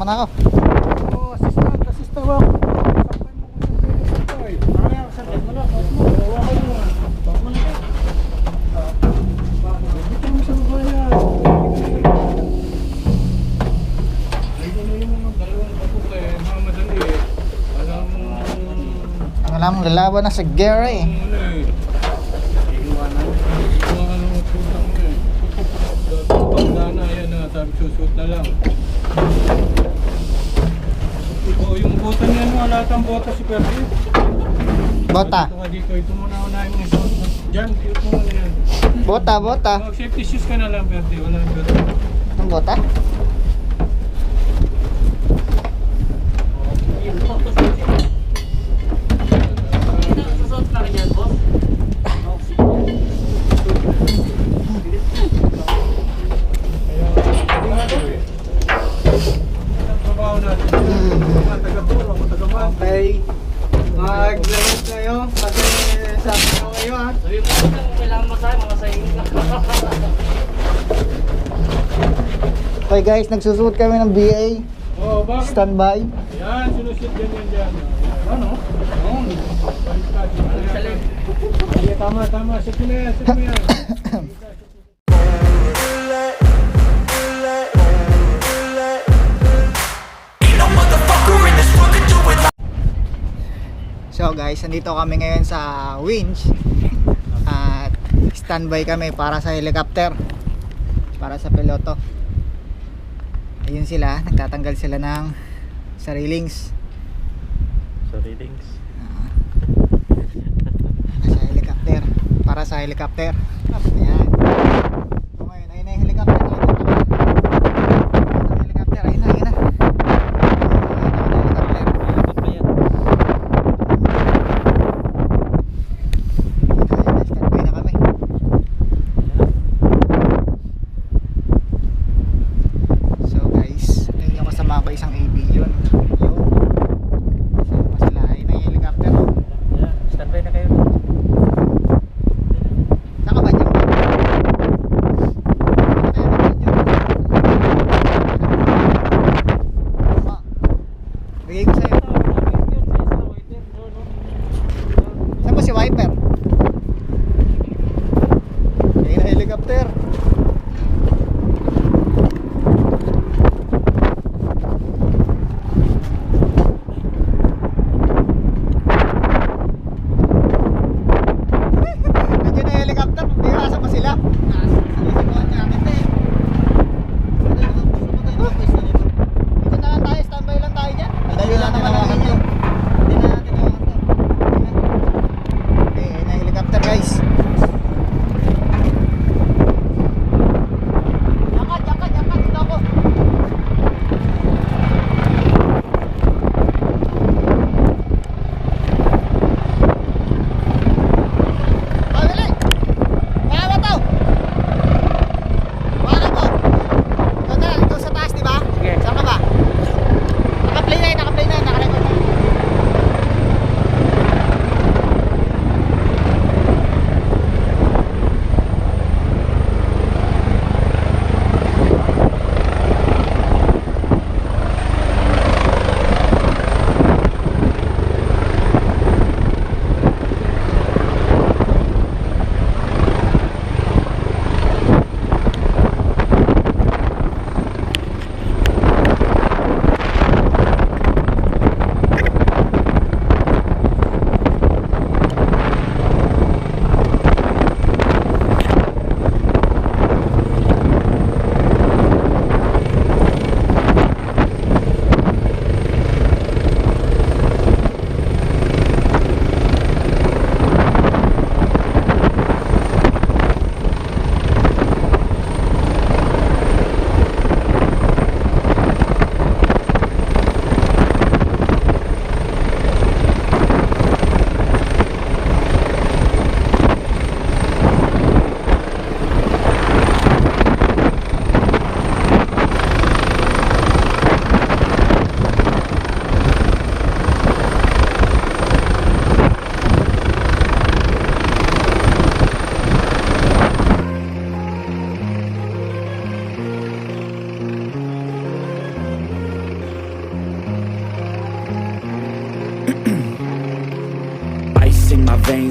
na ako. Oh, assistant ako. Sakpan mo kung saan pwede sa toy. Marami ako sa toy. Wala, bawas mo. Hawakan mo. Bawas mo na kayo. Dito mo sa babayan. Dito na yung mga dalawang kapok eh. Mga madali eh. Alam mo, lalaban na sa Gary. Sabi susut na lang. O yung bota niya no, lahat ang bota si Perdi. Bota. Ito muna unahin mo isuot. Diyan, ito muna yan. Bota, bota. Mag safety shoes ka na lang Perdi, wala nang bota. Ang bota? Susut na rin yan, boss. Okay. Maglamit kayo kasi sabi ko kayo ha. Sabi mo kung kailangan masahe, mamasahin ka. Okay guys, nagsusuot kami ng BA. Oh, bakit? Standby. Yan, sinusut yan. Ano? Oo. Tama. Sige na yan. So guys, nandito kami ngayon sa winch at standby kami para sa helicopter, para sa piloto. Ayun sila, nagtatanggal sila ng sarilings. Sa helicopter, para sa helicopter. Ayan. So ngayon, ayun na yung helicopter. Helicopter, ayun na. Isang AB yun. Saan pa sila? Ayun na yung helicopter. Standby na kayo. Saan ka ba dyan? Bigay ko sa'yo. Saan ba si Wiper? Ayun na helicopter.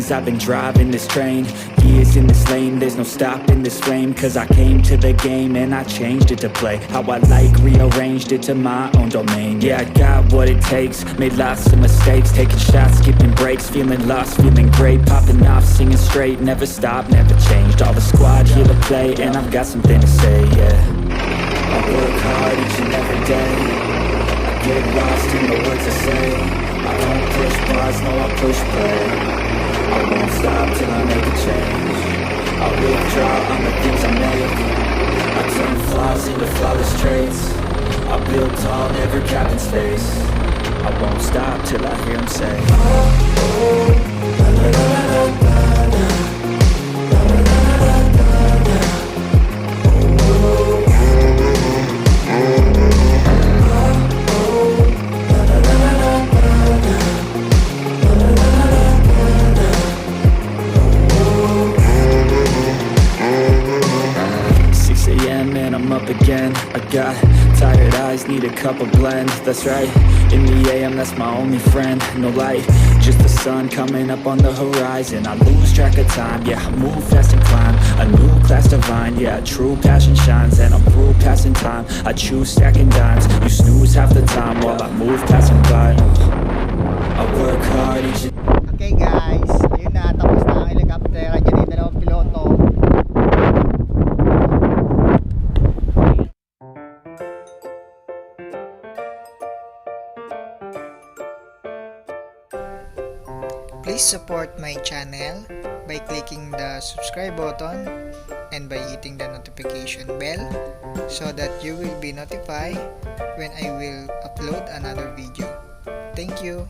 years I've been driving this train, years in this lane, there's no stopping this flame. Cause I came to the game and I changed it to play how I like, rearranged it to my own domain. Yeah, I got what it takes, made lots of mistakes, taking shots, skipping breaks, feeling lost, feeling great, popping off, singing straight, never stopped, never changed. All the squad here to play and I've got something to say, yeah. I work hard each and every day, I get lost in the words I say. I don't push pause, no I push play. I won't stop till I make a change. I withdraw on the things I make. I turn flaws into flawless traits. I build tall, never capped in space. I won't stop till I hear him say, oh, oh, la, la, la, la, la, la. Again, I got tired eyes, need a cup of blend. That's right, in the AM, that's my only friend. No light, just the sun coming up on the horizon. I lose track of time, yeah, I move fast and climb a new class divine, yeah, true passion shines. And I'm through passing time, I choose stacking dimes. You snooze half the time while I move passing by. I work hard each. Okay guys, ayun na, tapos na ang helicopter. Ayan yung dalawang piloto. Please support my channel by clicking the subscribe button and by hitting the notification bell so that you will be notified when I will upload another video. Thank you.